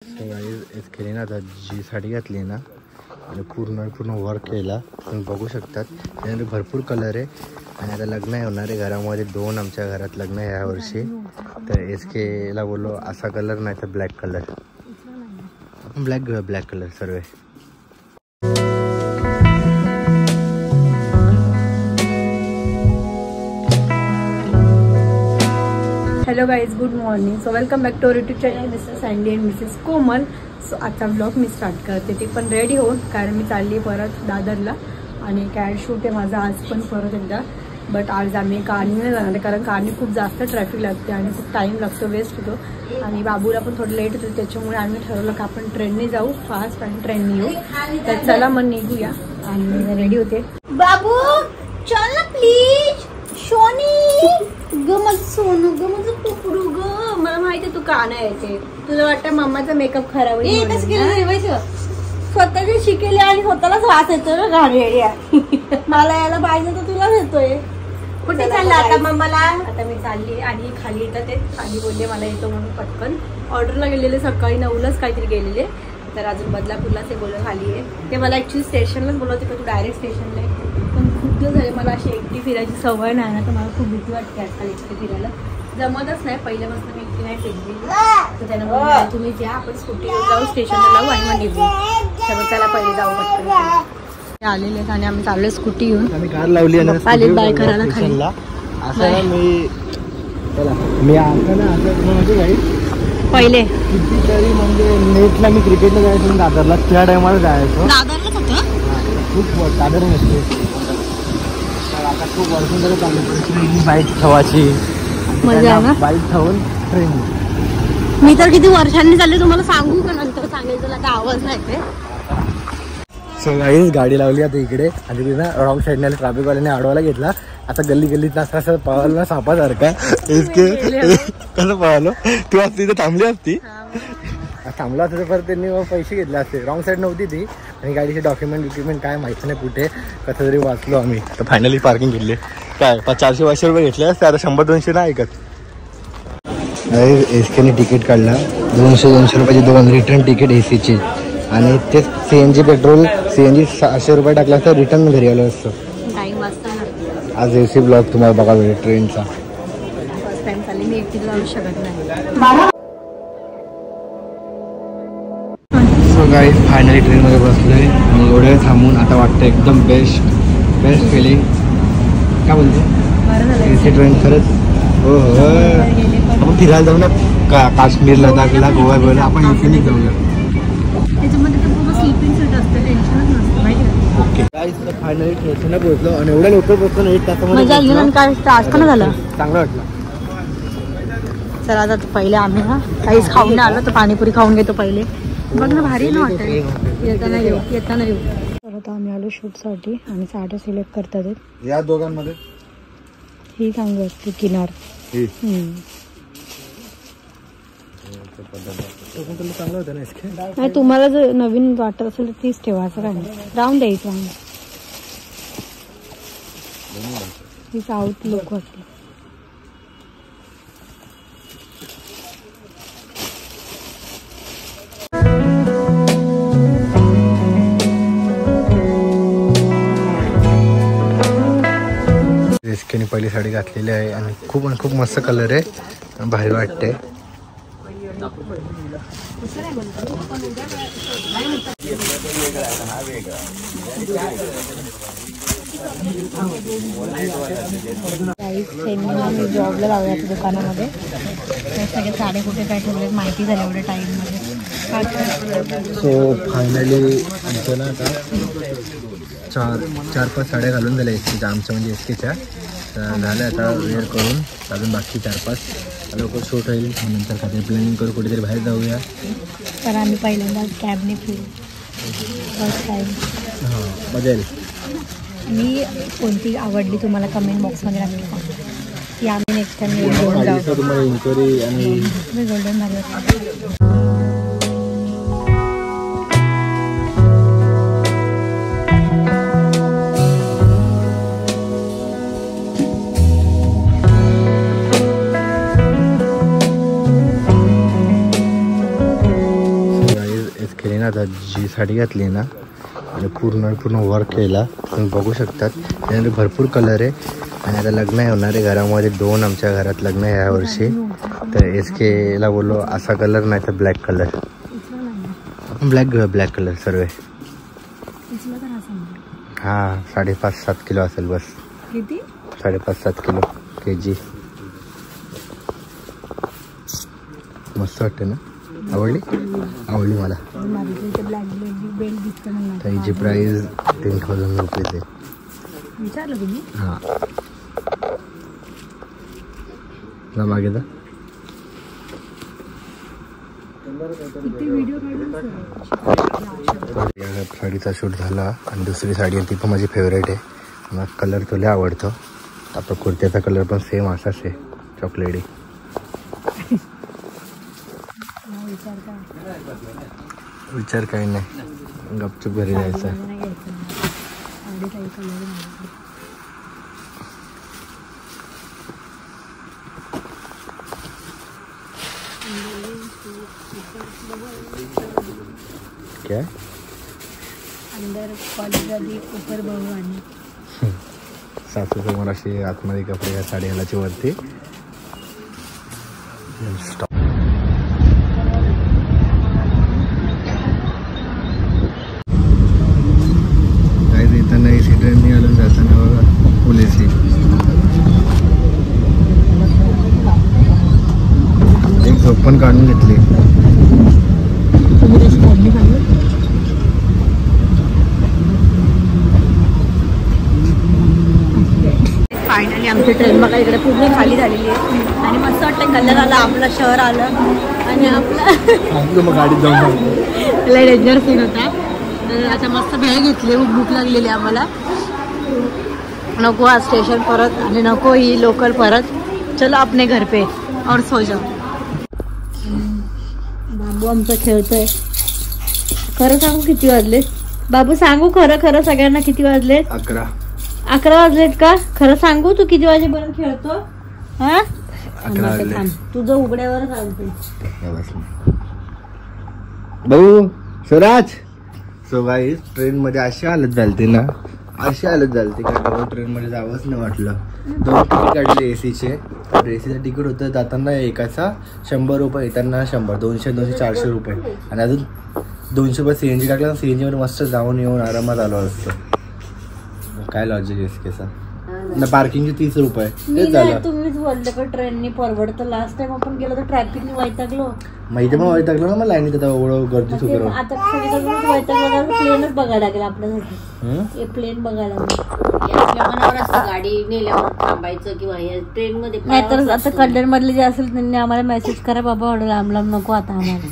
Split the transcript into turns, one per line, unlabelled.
केली ना आता जी साडी घातली ना आणि पूर्ण वर्क केला तुम्ही बघू शकतात. त्यानंतर भरपूर कलर आहे आणि आता लग्न होणार आहे घरामध्ये. 2 आमच्या घरात लग्न आहे यावर्षी. तर SKला बोललो असा कलर नाही तर ब्लॅक कलर. आपण ब्लॅक घेऊया, ब्लॅक कलर सर्व.
Hello guys, good morning. So welcome back to our YouTube channel Mrs Sandy and Mrs Komal. So आता ब्लॉग मी स्टार्ट करते, ते पण रेडी होऊन, कारण मी चालली परत दादरला आणि कॅड शूट आहे माझा आज पण परत एकदा. बट आज आम्ही कारने नाही जाणार आहे, कारण कारने खूप जास्त ट्रॅफिक लागते आणि खूप टाईम लागतो, वेस्ट होतो आणि बाबूला पण थोडं लेट होतं. त्याच्यामुळे आम्ही ठरवलं की आपण ट्रेनने जाऊ फास्ट आणि ट्रेनने येऊ. तर चला मग निघूया आणि रेडी होते. बाबू चल ना प्लीज. शोनी ग माझं सोनू ग, माझं पुपडू ग. मला माहिती तू का नाही येते. तुला वाटतं मम्माचा मेकअप खराब स्वतःचे शिकेले आणि स्वतःलाच वास येतोय ना घाणेरड्या. मला यायला पाहिजे तर तुला येतोय. कुठे चालला आता मम्माला? आता मी चालली आणि खाली येतात ते. खाली बोलले मला येतो म्हणून पटकन. ऑर्डरला गेलेले सकाळी 9लाच काहीतरी गेलेले, तर अजून बदलापूरला ते बोलत खाली आहे. ते मला ऍक्च्युली स्टेशनलाच बोलवते का तू डायरेक्ट स्टेशनला आहे. पण खूप दिवस झाले मला अशी एकटी फिरायची सवय नाही ना, तर मला खूप भीती वाटते आजकाल एकटी फिरायला. जमतच नाही, पहिल्यापासून मी एकटी नाही फिरली. तर त्यांना बोलले तुम्ही द्या, आपण स्कूटीवर जाऊ, स्टेशनला लावू आणि मग निघू. त्यामुळे त्याला पहिले जाऊ पटकन. आलेले आणि आम्ही चाललोय स्कूटी घेऊन.
आम्ही कार लावली
आले बाय करायला खाली.
असं मी आता ना असं म्हणजे काही
पहिले
कितीतरी म्हणजे नेटला मी क्रिकेटला जायचो दादरला, त्या टायमाला जायचो.
दादरलाच होतं
खूप दादर नसते. तर आता खूप वर्षं तरी चालू बाईक ठेवायची, बाईक ठेवून ट्रेन.
मी तर किती वर्षांनी चालले तुम्हाला सांगू का नंतर सांगायचं, आता आवाज नाही ते.
सो गाईज गाडी लावली आता इकडे आणि तिथे ना रॉंग साईडने ट्रॅफिकवाल्याने अडवायला घेतला. आता गल्लीत असं पळालो ना सापासारखा. कसं पळालो, तू आज तिथे थांबली असती, थांबला असतं परत त्यांनी मग पैसे घेतले असते. रॉंग साईड नव्हती ती आणि गाडीचे डॉक्युमेंट काय माहिती नाही कुठे, कसं तरी वाचलो आम्ही. तर फायनली पार्किंग केली. काय 400-500 रुपये घेतले असते, आता 100-200 नाही ऐकत. SKने तिकीट काढला 200 रुपयाची 2 रिटर्न तिकीट ACची आणि ते CNG पेट्रोल CNG 600 रुपये टाकला असता, रिटर्न घरी आलो असतं.
टाइम वाजता
आज AC ब्लॉग तुम्हाला बघायला भेटेल ट्रेनचा.
फर्स्ट टाइम चालली मी, एकटी जाऊ शकत नाही.
सो गाईज फायनली ट्रेनमध्ये बसलोय आणि एवढे थांबून आता वाटतं एकदम बेस्ट फिलिंग. काय बोलते AC ट्रेन खरंच. हो आपण फिरायला जाऊ ना, काश्मीर, लडाखला, गोवा आपण ACने जाऊया.
त्याच्यामध्ये तर खूप स्लीपिंग सीट असते, टेन्शनच नसतं माहिती आहे.
ओके गाईज फायनली स्टेशनला पोहोचलो आणि एवढ्या लवकर पोहोचलो ना, 1 तासामध्ये.
मजा आली ना, काय त्रास पण झाला,
चांगलं वाटलं.
चला आता पहिले आम्ही ना काहीच खाऊन नाही आलो, तर पाणीपुरी खाऊन घेतो पहिले. बघ ना भारी ना वाटतं. येताना येऊ. तर आता आम्ही आलो शूटसाठी आणि साड्या सिलेक्ट करतात.
या दोघांमध्ये
ही चांगली असते किनार.
चांगलं होतं ना.
नाही तुम्हाला जर नवीन वाटत असेल तर तीच ठेवा, असं काय नाही, राहून द्यायचं. ही साऊथ लोक असते.
SKने पहिली साडी घातलेली आहे आणि खूप मस्त कलर आहे, भारी वाटते.
जॉबला लावूया दुकानामध्ये. सगळे साडे कुठे काय ठेवले माहिती झालं एवढ्या टाईममध्ये.
सो फायनली आमचं ना आता 4-5 साड्या घालून झाल्या SKच्या, आमच्या म्हणजे SKच्या. तर झालं आता वेअर करून, अजून बाकी 4-5 लवकर शूट होईल. नंतर काहीतरी प्लॅनिंग करू, कुठेतरी बाहेर जाऊया.
तर आम्ही पहिल्यांदा कॅबने फिरू फर्स्ट टाईम.
हां मजा येईल.
मी कोणती आवडली तुम्हाला कमेंट बॉक्समध्ये नक्की सांगा की आम्ही नेक्स्ट टाइम घेऊन जाऊ.
तुम्हाला इन्क्वायरी आणि
गोल्डन भारी वाटतं.
तिने ना आता जी साडी घातली ना आणि पूर्ण वर्क केला तुम्ही बघू शकतात. त्यानंतर भरपूर कलर आहे आणि आता लग्न आहे होणार आहे घरामध्ये. 2 आमच्या घरात लग्न आहे ह्या वर्षी. तर SKला बोललो असा कलर नाही तर ब्लॅक कलर. ब्लॅक कलर सर्व. हां 5.5-7 किलो असेल बस.
किती?
5.5-7 किलो kg. मस्त वाटते ना. आवडली मला. त्याची प्राइस 10,000 रुपये आहे.
विचारलं तुम्ही?
हां मागे जा. या साडीचा शूट झाला आणि दुसरी साडी आहे ती पण माझी फेवरेट आहे. मला कलर तो लय आवडतो. आपला कुर्त्याचा कलर पण सेम असाच आहे चॉकलेटी. विचार काही नाही गपचूप घरी जायचं. क्या
अंदर कॉलेजमध्ये ऊपर भगवान
सासू समोर अशी आतमध्ये कपडे या साडी घालायची वरती. येताना एसी ट्रेननी आलो जाताना बघा फुल एसी. एक झोप पण काढून घेतली.
फायनली आमची ट्रेन बघा इकडे पूर्ण खाली झालेली आहे आणि मस्त वाटतं. कलर आला, आपलं शहर आलं आणि आपलं
गाडीत जाऊन
लय डेंजर सीन होता. तर आता मस्त भेळ घेतली. भूक लागलेली आम्हाला. नको आज स्टेशन परत आणि नको ही लोकल परत. चलो अपने घर पे और सो जाओ. बाबू आमचं खेळतोय. खरं सांगू किती वाजले बाबू? सांगू खरं सगळ्यांना किती वाजले? 11 वाजलेत का? खरं सांगू तू किती वाजेपर्यंत खेळतो? हा
11 वाजले.
तुझं उघड्यावर सांगतो.
भाऊ स्वराज. सो गाईस ट्रेन मध्ये अशी हालत झालती ना का ट्रेन मध्ये जावंच नाही वाटलं. 2 तिकीट काढले एसीचे. एसीचं तिकीट होतं जाताना एकाचा 100 रुपये, येताना 100. 200-400 रुपये आणि अजून 200 रुपये CNG टाकला. CNG मध्ये मस्त जाऊन येऊन आरामात आलो असतो. काय लॉजिक एसकेचा ना. पार्किंगचे 30 रुपये तेच झालं.
तुम्हीच बोलले पण ट्रेननी परवडतं. लास्ट टाइम आपण गेलो तर ट्रॅफिकने वैतागलो.
माहिती पण वैतागलो ना. मग लाईनीत आता एवढं गर्दी सुरू.
आता वैतागलो. प्लेनच बघायला लागेल आपल्यासाठी. प्लेन बघायला
गाडी नेल्यावर थांबायचं किंवा ट्रेन मध्ये.
नाहीतर आता कल्याण मधले जे असेल त्यांनी आम्हाला मेसेज करा बाबा एवढं लांब नको आता आम्हाला.